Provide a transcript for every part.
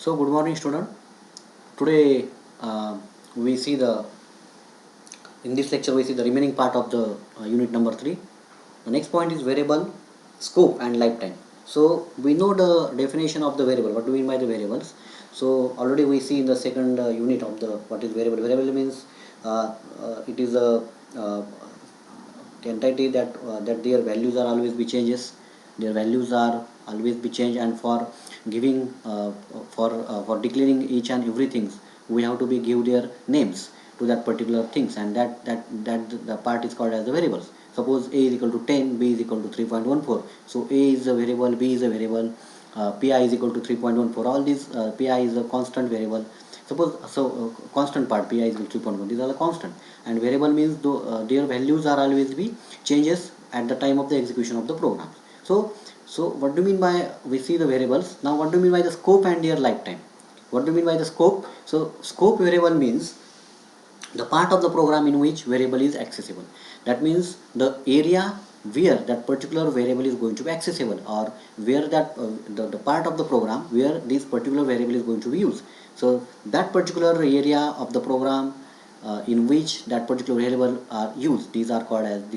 So good morning student. Today we see the in this lecture we see the remaining part of the unit number 3. The next point is variable, scope and lifetime. So we know the definition of the variable. What do we mean by the variables? So already we see in the second unit of the what is variable. Variable means it is a entity that their values are always be changes. Their values are always be changed, and for giving for declaring each and everything, we have to be give their names to that particular things, and that the part is called as the variables. Suppose a is equal to 10, b is equal to 3.14. So a is a variable, b is a variable, pi is equal to 3.14. All these pi is a constant variable. Suppose constant part pi is equal to 3.1. These are the constant, and variable means their values are always be changes at the time of the execution of the program. So what do you mean by we see the variables? Now what do you mean by the scope and their lifetime? What do you mean by the scope? So scope variable means the part of the program in which variable is accessible. That means the area where that particular variable is going to be accessible, or where the part of the program where this particular variable is going to be used. So that particular area of the program in which that particular variable are used, this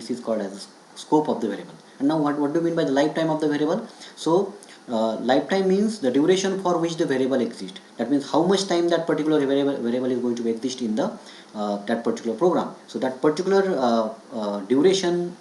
is called as scope of the variable. And now what do you mean by the lifetime of the variable? So lifetime means the duration for which the variable exists. That means how much time that particular variable is going to exist in the that particular program. So that particular duration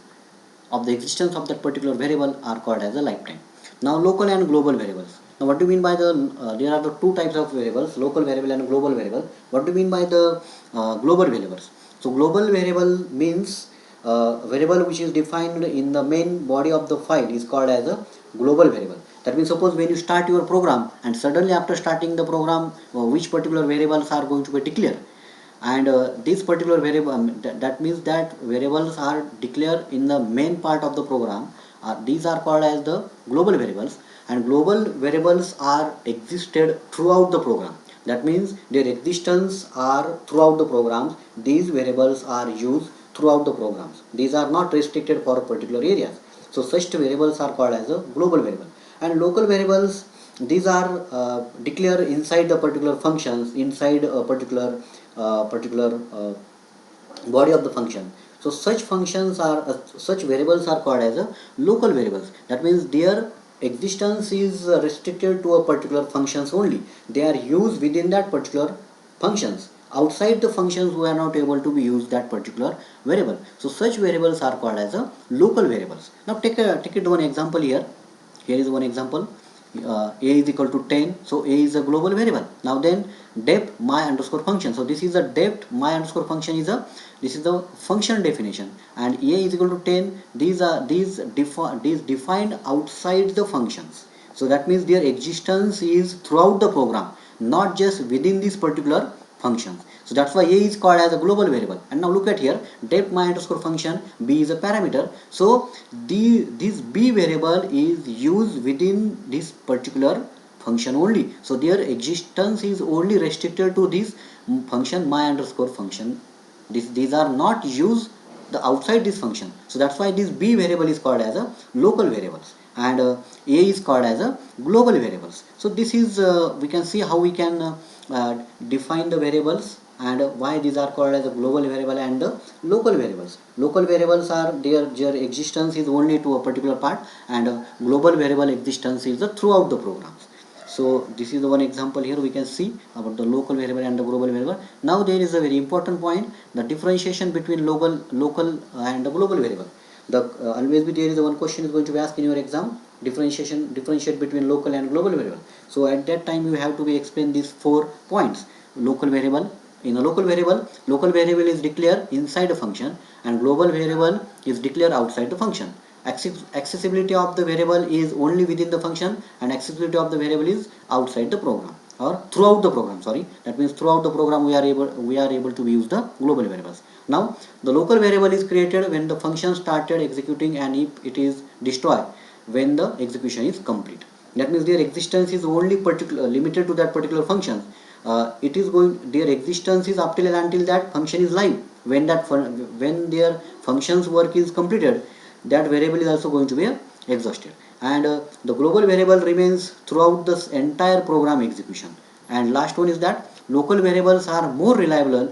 of the existence of that particular variable are called as a lifetime. Now local and global variables. Now what do you mean by the there are the two types of variables, local variable and global variable. What do you mean by the global variables? So global variable means variable which is defined in the main body of the file is called as a global variable. That means suppose when you start your program, and suddenly after starting the program which particular variables are going to be declared, and this particular variable that means that variables are declared in the main part of the program. These are called as the global variables, and global variables are existed throughout the program. That means their existence are throughout the programs. These variables are used throughout the programs. These are not restricted for particular areas. So such variables are called as a global variable. And local variables, these are declared inside the particular functions, inside a particular body of the function. So such functions are such variables are called as a local variables. That means their existence is restricted to a particular functions only. They are used within that particular functions. Outside the functions we are not able to be used that particular variable. So such variables are called as a local variables. Now take it one example here. Here is one example. A is equal to 10. So a is a global variable. Now then depth my underscore function. So this is a depth my underscore function is a this is the function definition, and a is equal to 10. These defined outside the functions. So that means their existence is throughout the program, not just within this particular function. So that's why a is called as a global variable. And now look at here, depth my underscore function, b is a parameter. So this b variable is used within this particular function only. So their existence is only restricted to this function my underscore function. These are not used the outside this function. So that's why this b variable is called as a local variables, and a is called as a global variables. So this is we can see how we can define the variables, and why these are called as a global variable and the local variables. Local variables are their existence is only to a particular part, and global variable existence is throughout the programs. So this is the one example here we can see about the local variable and the global variable. Now there is a very important point, the differentiation between local and the global variable. The always be there is one question is going to be asked in your exam, differentiate between local and global variable. So at that time you have to be explain these 4 points. Local variable, in a local variable is declared inside a function, and global variable is declared outside the function. Accessibility of the variable is only within the function, and accessibility of the variable is outside the program or throughout the program. Sorry, that means throughout the program we are able to use the global variables. Now the local variable is created when the function started executing, and if it is destroyed when the execution is complete. That means their existence is only limited to that particular function. It is going their existence is up till and until that function is live. When their functions work is completed, that variable is also going to be exhausted, and the global variable remains throughout this entire program execution. And last one is that local variables are more reliable.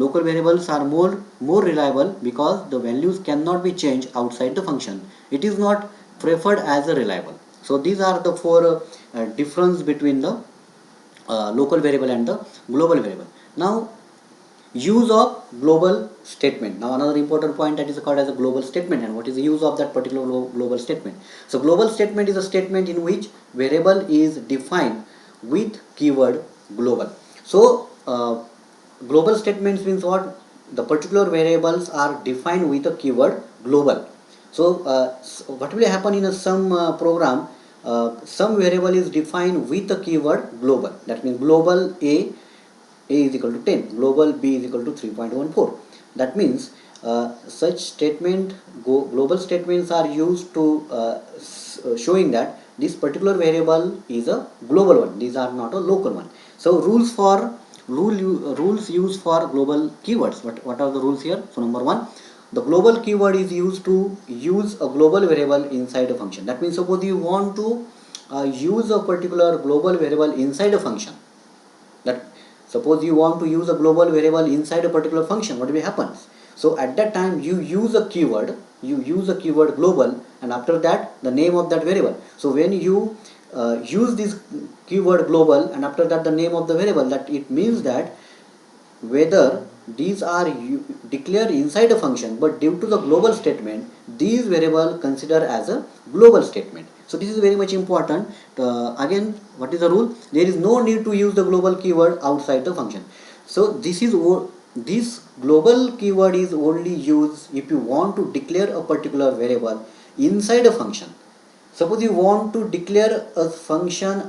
Local variables are more reliable because the values cannot be changed outside the function. It is not preferred as a reliable. So these are the four difference between the local variable and the global variable. Now, use of global statement. Now another important point, that is called as a global statement. And what is the use of that particular global statement? So global statement is a statement in which variable is defined with keyword global. So global statements means what? The particular variables are defined with a keyword global. So what will happen in some program, some variable is defined with a keyword global. That means global a is equal to 10, global b is equal to 3.14. That means such statement, global statements are used to showing that this particular variable is a global one, these are not a local one. So rules used for global keywords. What are the rules here? So number one, the global keyword is used to use a global variable inside a function. That means suppose you want to use a particular global variable inside a function. That suppose you want to use a global variable inside a particular function, what will happen? So at that time you use a keyword, global, and after that the name of that variable. So when you use this keyword global and after that the name of the variable, that it means that whether these are declared inside a function, but due to the global statement these variable consider as a global statement. So this is very much important. Again, what is the rule? There is no need to use the global keyword outside the function. So this global keyword is only used if you want to declare a particular variable inside a function. Suppose you want to declare a function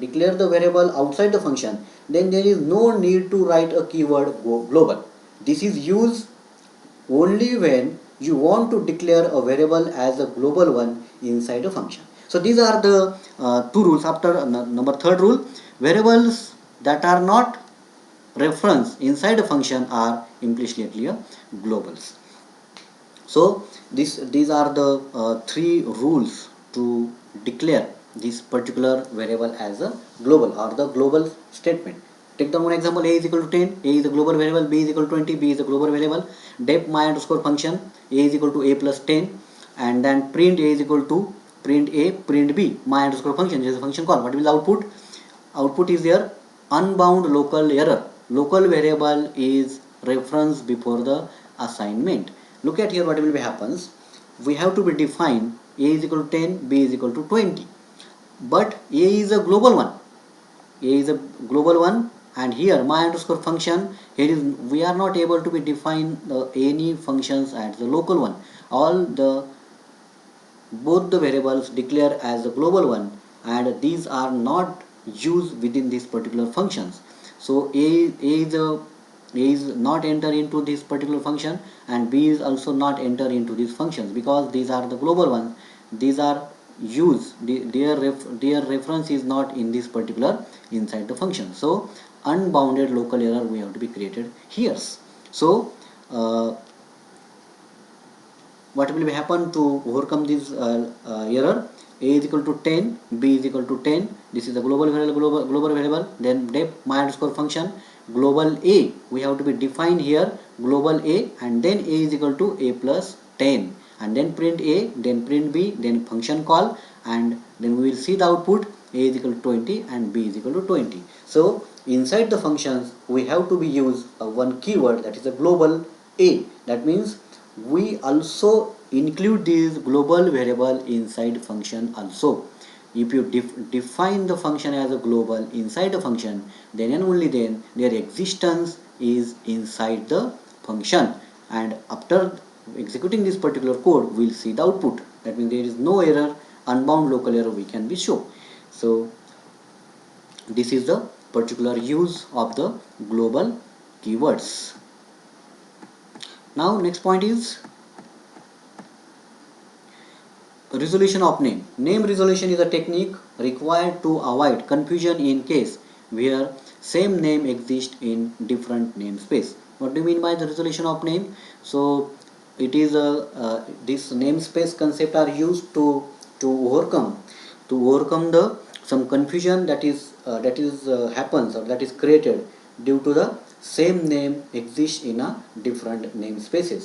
declare the variable outside the function, then there is no need to write a keyword global. This is used only when you want to declare a variable as a global one inside a function. So these are the two rules. After number third rule, variables that are not referenced inside a function are implicitly globals. So these are the three rules to declare this particular variable as a global or the global statement. Take the one example: a is equal to 10, a is a global variable, b is equal to 20, b is a global variable. Def my underscore function, a is equal to a plus 10, and then print a is equal to print a, print b, my underscore function. This is a function call. What will the output? Output is there unbound local error. Local variable is reference before the assignment. Look at here what will be happens. We have to be defined a is equal to 10, b is equal to 20. But a is a global one. A is a global one, and here my underscore function, here is we are not able to be define any functions as the local one. All the both the variables declare as a global one, and these are not used within these particular functions. So a is not enter into this particular function, and b is also not enter into these functions because these are the global ones. These are used, their reference is not in this particular inside the function. So unbounded local error we have to be created here. So what will happen to overcome this error? A is equal to 10, b is equal to 10. This is the global variable. Then def my underscore function global a, we have to be defined here global a, and then a is equal to a plus 10, and then print a, then print b, then function call, and then we will see the output a is equal to 20 and b is equal to 20. So inside the functions we have to be use one keyword, that is a global a. That means we also include this global variable inside function also. If you define the function as a global inside the function, then and only then their existence is inside the function, and after executing this particular code we will see the output. That means there is no error, unbound local error we can be show. So this is the particular use of the global keywords. Now next point is resolution of name. Name resolution is a technique required to avoid confusion in case where same name exists in different namespace. What do you mean by the resolution of name? So it is this namespace concept are used to overcome the some confusion that is happens or that is created due to the same name exists in a different namespaces.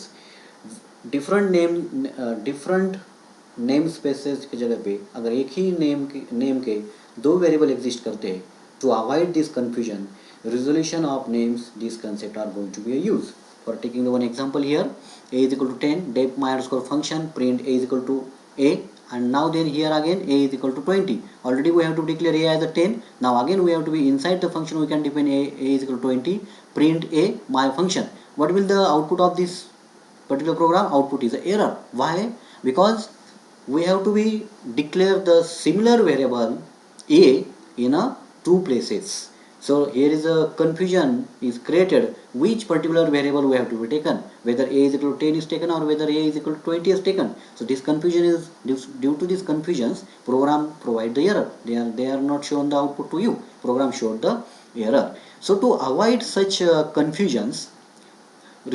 Different name spaces की जगह पे अगर एक ही name के दो variable exist करते हैं, to avoid this confusion, resolution of names, this concept are going to be used. For taking the one example here, a is equal to 10, def my underscore function print a is equal to a, and now then here again a is equal to 20. Already we have to declare a as a 10. Now again we have to be inside the function, we can define a is equal to 20, print a my function. What will the output of this particular program? Output is an error. Why? Because we have to be declare the similar variable a in a two places. So here is a confusion is created which particular variable we have to be taken, whether a is equal to 10 is taken or whether a is equal to 20 is taken. So this confusion is due to these confusions, program provide the error. They are not shown the output to you. Program showed the error. So to avoid such confusions,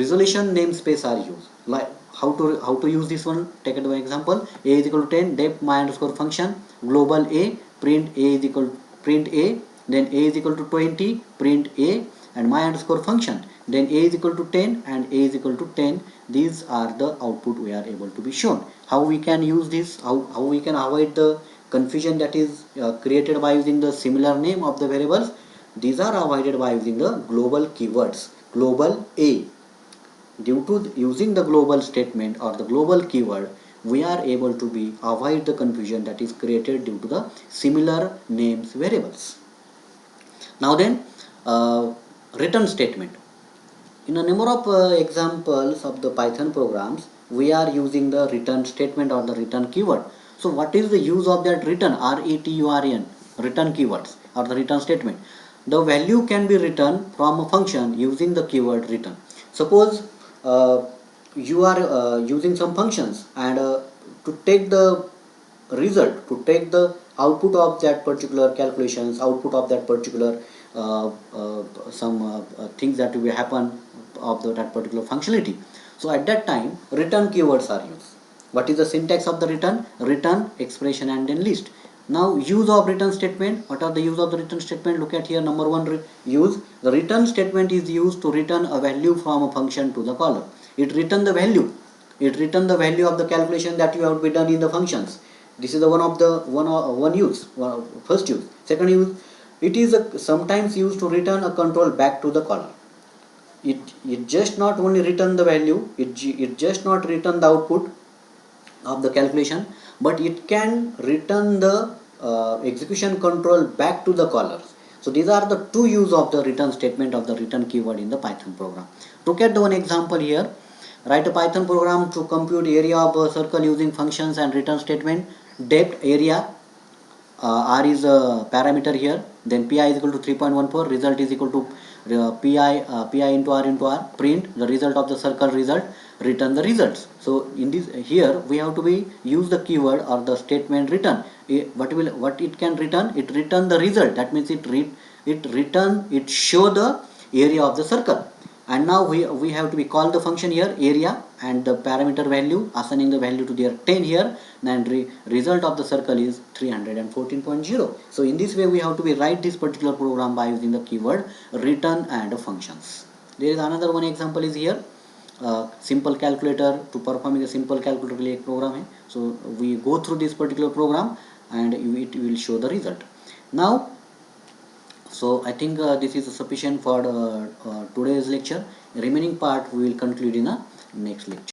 resolution namespace are used. Like how to use this one? Take an example. A is equal to 10, def my underscore function global a, print a is equal print a, then a is equal to 20, print a, and my underscore function, then a is equal to 10 and a is equal to 10. These are the output we are able to be shown. How we can use this? How we can avoid the confusion that is created by using the similar name of the variables? These are avoided by using the global keywords. Global a, due to using the global statement or the global keyword, we are able to be avoid the confusion that is created due to the similar names variables. Now then, return statement. In a number of examples of the Python programs, we are using the return statement or the return keyword. So what is the use of that return? RETURN, return keywords or the return statement. The value can be returned from a function using the keyword return. Suppose you are using some functions, and to take the result, to take the output of that particular calculations, output of that particular some things that will happen of that particular functionality. So at that time, return keywords are used. What is the syntax of the return? Return, expression, and then list. Now use of return statement. What are the use of the return statement? Look at here, number one use. The return statement is used to return a value from a function to the caller. It return the value. It return the value of the calculation that you have to be done in the functions. This is the one use. First use. Second use. It is sometimes used to return a control back to the caller. It just not only return the value. It just not return the output of the calculation, but it can return the execution control back to the callers. So these are the two use of the return statement of the return keyword in the Python program. Look at the one example here. Write a Python program to compute area of a circle using functions and return statement. Depth area, r is a parameter here, then pi is equal to 3.14, result is equal to pi into r, print the result of the circle result, return the results. So in this here we have to be use the keyword or the statement return. What it can return? It return the result. That means it show the area of the circle. And now we have to be call the function here area and the parameter value, assigning the value to their 10 here, and result of the circle is 314.0. So in this way we have to be write this particular program by using the keyword return and functions. There is another one example is here. Simple calculator, to performing a simple calculator program hai. So we go through this particular program and it will show the result. Now, so I think this is sufficient for today's lecture. Remaining part we will conclude in a next lecture.